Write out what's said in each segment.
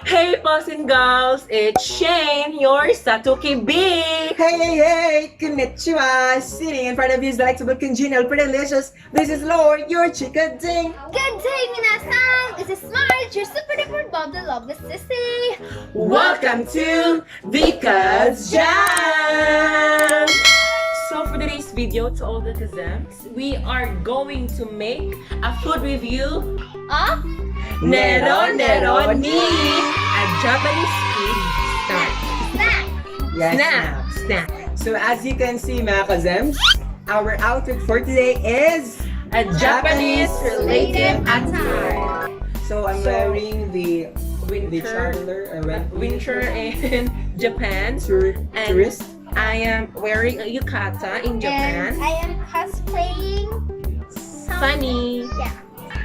Hey, boys and girls, it's Shane, your Satuki B. Hey, konnichiwa! Sitting in front of you is delectable, congenial, pretty delicious. This is LOUR, your chica ding. Good day, minasan! This is MARJ, your super duper Bob the Loveless Sissy. Welcome to the Couz Jam. So for today's video, to all the Kazams, we are going to make a food review Ah? Nero ni, a Japanese food snack. Snack! Yes, Snack. So as you can see, mga kazems, our outfit for today is A Japanese related attire. So I'm So, wearing the Winter, traveler, winter in Japan. And tourist. I am wearing a yukata in Japan. And I am cosplaying Funny. Yeah.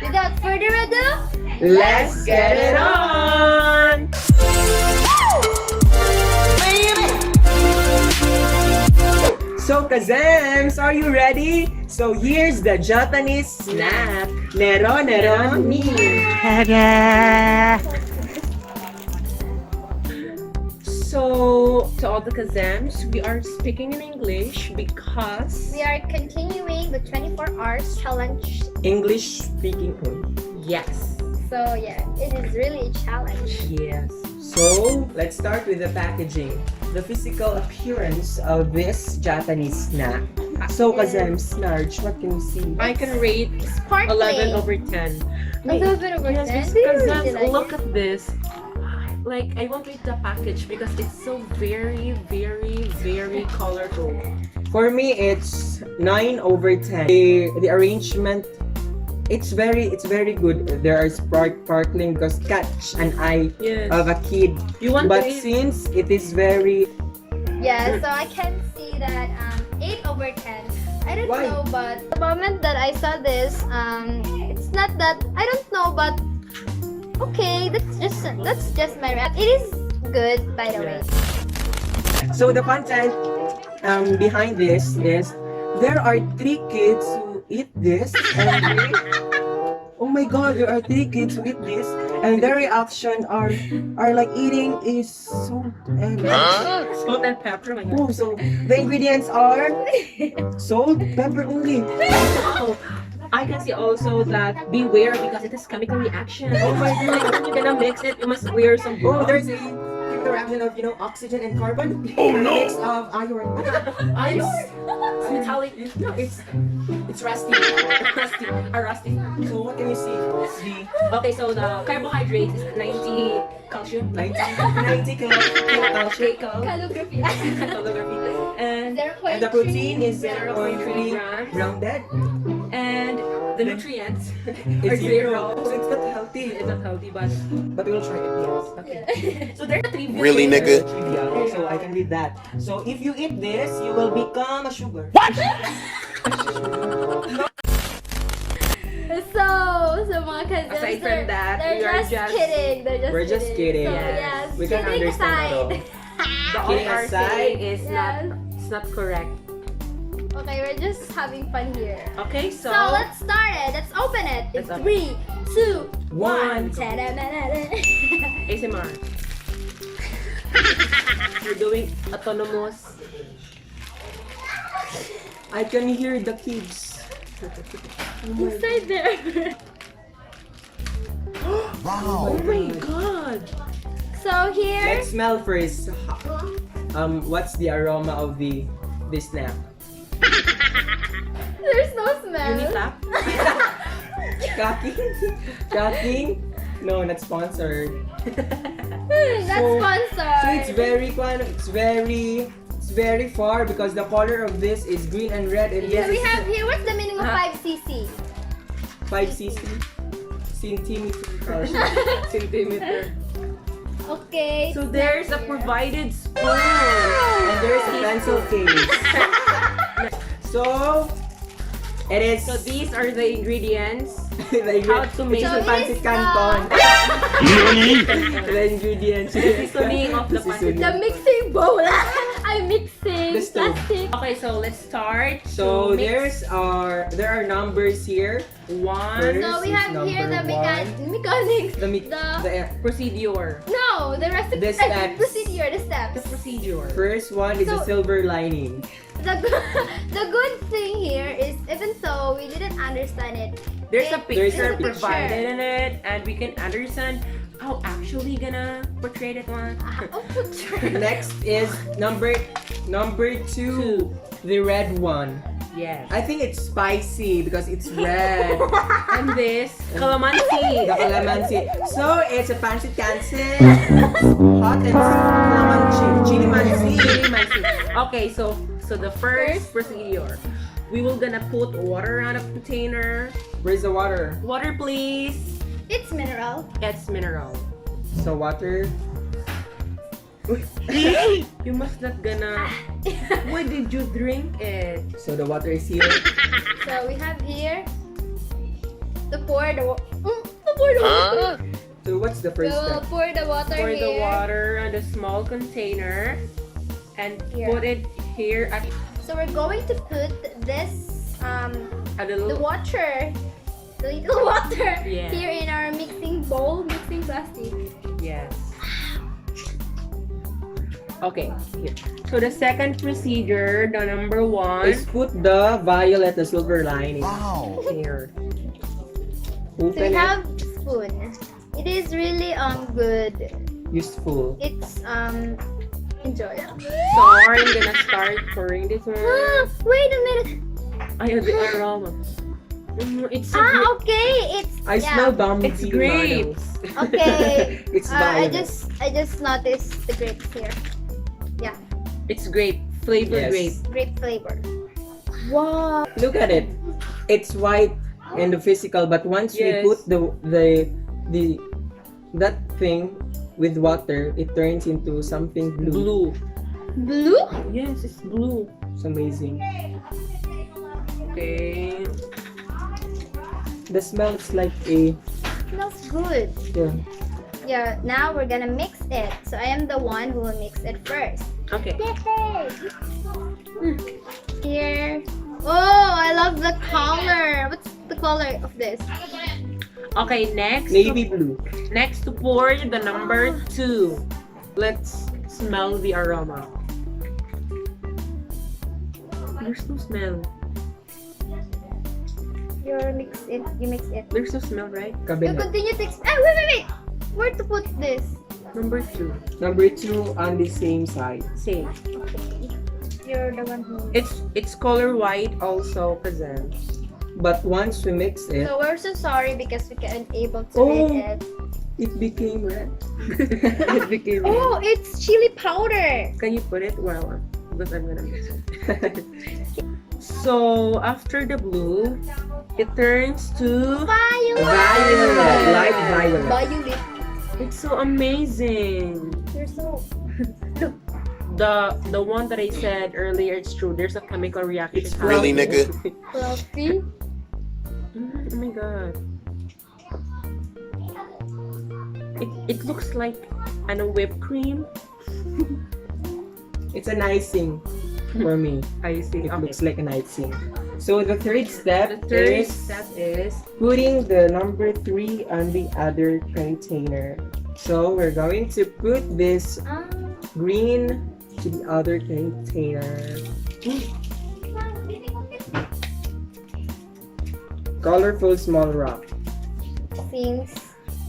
Without further ado, Let's get it on! So kazems, are you ready? So here's the Japanese snack. Nero ni. So, to all the Kazams, we are speaking in English because we are continuing the 24 hours challenge. English speaking only. yes, So yeah, it is really a challenge. yes. So let's start with the packaging. The physical appearance of this Japanese snack. So kazems, Marj, what can you see? I can rate Sparkling. 11 over 10. A little bit over Yes, 10. because Did I like look it? at this. Like, I won't read the package because it's so very, very, very colorful. For me, it's 9 over 10. The arrangement, it's very good. There are sparkling because catch an eye Yes. of a kid. You want But to eat? since it is very Yeah, so I can see that 8 over 10. I don't Why? know, but the moment that I saw this, it's not that I don't know, but okay, that's just my reaction. It is good, by the way. So the content behind this is there are 3 kids who eat this and oh my god, there are 3 kids who eat this and their reaction are like eating is salt and Salt and pepper. My God. oh, so the ingredients are salt, pepper only. Oh, I can see also that beware because it is chemical reaction. Oh my God! When you're gonna mix it, you must wear some Oh, gloves. there's a interaction of oxygen and carbon. Oh no! Mix of iron. Iron. Metallic. No, it's rusty. Rusty. Rusty. So what can you see? Okay, so the carbohydrate is 90 calcium. 90 kilocalories. Calligraphy. Calorific. And And the protein is 0.3 0.3 grams. rounded. And the nutrients are It's zero. So it's not healthy. It's not healthy, but But we'll try it, yes. okay. So there are 3 Really, nigga? Trivia. So I can read that. So if you eat this, you will become a sugar. So mga cousins, Aside from that, they're we are just just- kidding. We're just kidding. So, Yes. yes, We can kidding understand aside. The Kidding ORC aside. is it's not correct. Okay, we're just having fun here. Okay, so, So let's start it. Let's open it. In Let's open 3, 2, 1. 1. ASMR. We're doing autonomous. I can hear the kids. Inside there. Wow. Oh my God! So here, Let's smell first. What's the aroma of this snack? there's no smell. Unitap. Cracking? No, not sponsored. That's So- sponsored. So it's very far because the color of this is green and red and So this we is have here, what's the meaning of Huh? 5cc? 5 cc centimeter. Centimeter. Okay. So it's there's a not here. provided spoon. And there's a pencil case. So it is So these are the ingredients. the How to make So Mr. Fancy it is Canton. The ingredients. Seasoning of the Seasoning. The mixing bowl. I'm mixing The stove. plastic. Okay, so let's start. So to mix. there are numbers here. One First So we is have here the number one. mechanics. The The- the procedure. No, No, the recipe. The steps. Procedure. The The steps. procedure. First one is a So- silver lining. The good thing here is even though we didn't understand it, There's a There's picture a picture. provided in it, and we can understand how actually gonna portray that one. oh, picture. Next is number two, the red one. Yes. I think it's spicy because it's red. And this calamansi. The calamansi. So it's a pancit cancer, hot and calamansi, chili mansi. Calamansi. Okay, so the first procedure, we will gonna put water on a container. Where's the water? Water, please. It's mineral. It's mineral. So water. You must not gonna. Why did you drink it? So the water is here. So we have here to pour the water. So what's the first So step? pour the water Pour here. the water on the small container and Here. put it here at So we're going to put this a the little. water, the little water Yeah. here in our mixing bowl, mixing plastic. Yes. Okay, here. So the second procedure, the number one, Is put the violet, the silver lining. here. So we Open it. have spoon. It is really good. Useful. It's enjoyable. So I'm gonna start pouring this one. Wait a minute. I have the aroma. It's so Okay. It's I smell bumpy. It's grapes. Okay. It's I violet. just noticed the grapes here. Yeah, It's grape, flavored Yes. grape. grape flavor. Wow. Look at it. It's white in the physical, but once Yes. we put the that thing with water, it turns into something blue. Blue. Blue? Yes, it's blue. It's amazing. Okay. The smell is like a Smells good. yeah. Yeah, now we're gonna mix it. So I am the one who will mix it first. Okay. Here. Oh, I love the color. What's the color of this? Okay, next. Navy blue. Next to pour the number two. Let's smell the aroma. There's no smell. You mix it. You mix it. There's no smell, right? You Cabinet. continue to. Wait. Where to put this? Number two. Number two on the same side. Same. Okay. You're the one who. It's color white also, Kazan. But once we mix it, So we're so sorry because we can't able to Oh. read it. it became red. It became. Oh, it's chili powder. Can you put it? Well, because I'm gonna mix it. So after the blue, it turns to. Violet. Violet, light violet. Violet. It's so amazing. You're so. The one that I said earlier, it's true. There's a chemical reaction. It's Really, happening. nigga? Fluffy. Oh my god. It looks like whipped cream. It's an icing for me. I see. It Okay. looks like an icing. So the third step The third is step is putting the number three on the other container. So we're going to put this green to the other container. Colorful small rock. Things.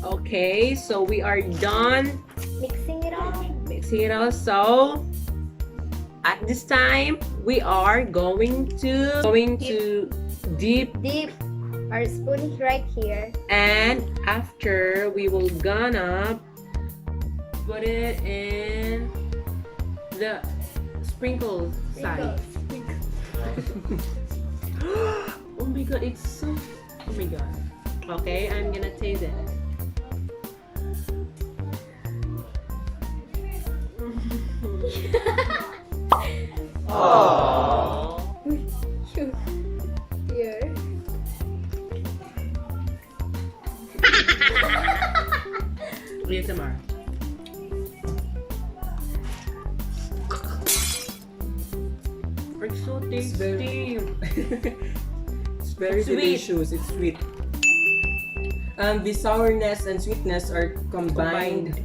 okay. So we are done Mixing it all. mixing it all. So at this time, we are going to dip, Deep. Our spoon is right here. and after we will gonna put it in the sprinkle side. Oh my god, it's so. Oh my god. Okay, I'm gonna taste it. Aww. Here. ASMR. It's so It's tasty. It's very Sweet. delicious. It's sweet. The sourness and sweetness are combined.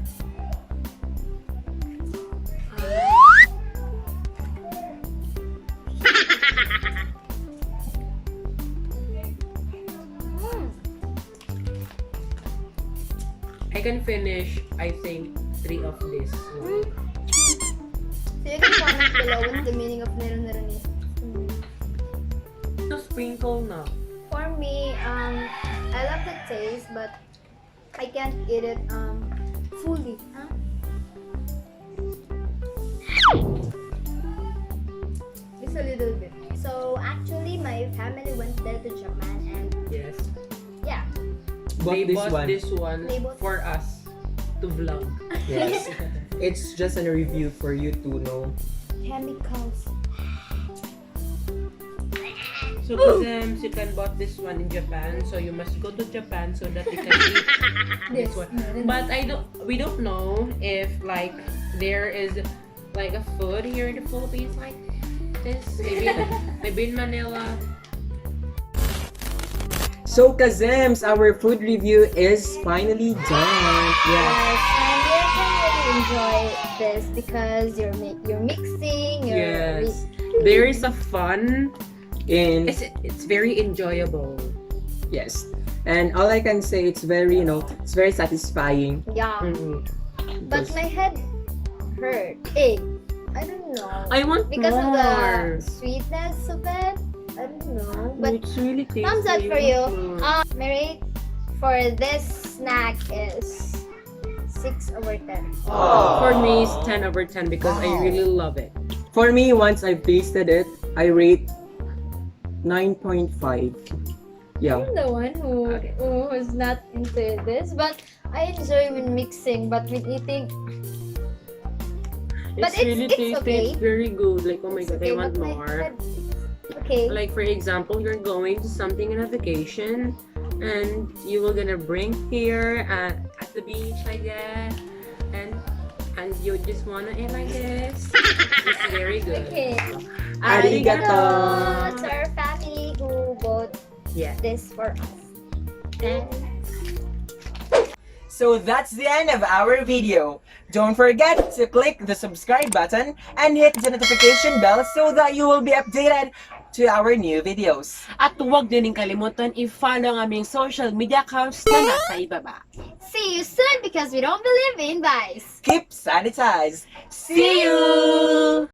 I can finish, I think, 3 of this. So you can comment below what's the meaning of nero-nero is. So sprinkle na. For me, I love the taste, but I can't eat it fully. Huh? Just a little bit. So actually, my family went there to Japan, and Yes. yeah, They Bought this bought one. this one They bought- for us to vlog. Yes. It's just a review for you to know. chemicals. So Kazem, you can bought this one in Japan, so you must go to Japan so that you can eat this one. But we don't know if like there is like a food here in the Philippines like this. Maybe in Manila. So Kazems, our food review is finally done. Yeah. Yes, and you can really enjoy this because you're mixing. Yes. There is a fun. And It's very enjoyable. yes. And all I can say, it's very, it's very satisfying. Yeah, Mm-hmm. but my head hurt. I don't know. I want Because of more. the sweetness of it. I don't know. But It's really tasty. thumbs up for you. My rate for this snack is 6/10. For me, it's 10/10 because I really love it. For me, once I've tasted it, I rate 9.5. Yeah. I'm the one who was not into this, but I enjoy when mixing, but when eating, But It's really it's tasty. okay. It's very good. Like, oh my it's god, okay, I want but my more. head- Okay. Like, for example, you're going to something in a vacation and you will gonna bring here at the beach like that and you just wanna eat like this. It's very good. Okay. Arigato. To our family who bought Yeah. this for us. And So that's the end of our video. Don't forget to click the subscribe button and hit the notification bell so that you will be updated to our new videos. At huwag din kalimutan i-follow ang aming social media accounts na nasa ibaba. see you soon because we don't believe in vice. Keep sanitized. See you!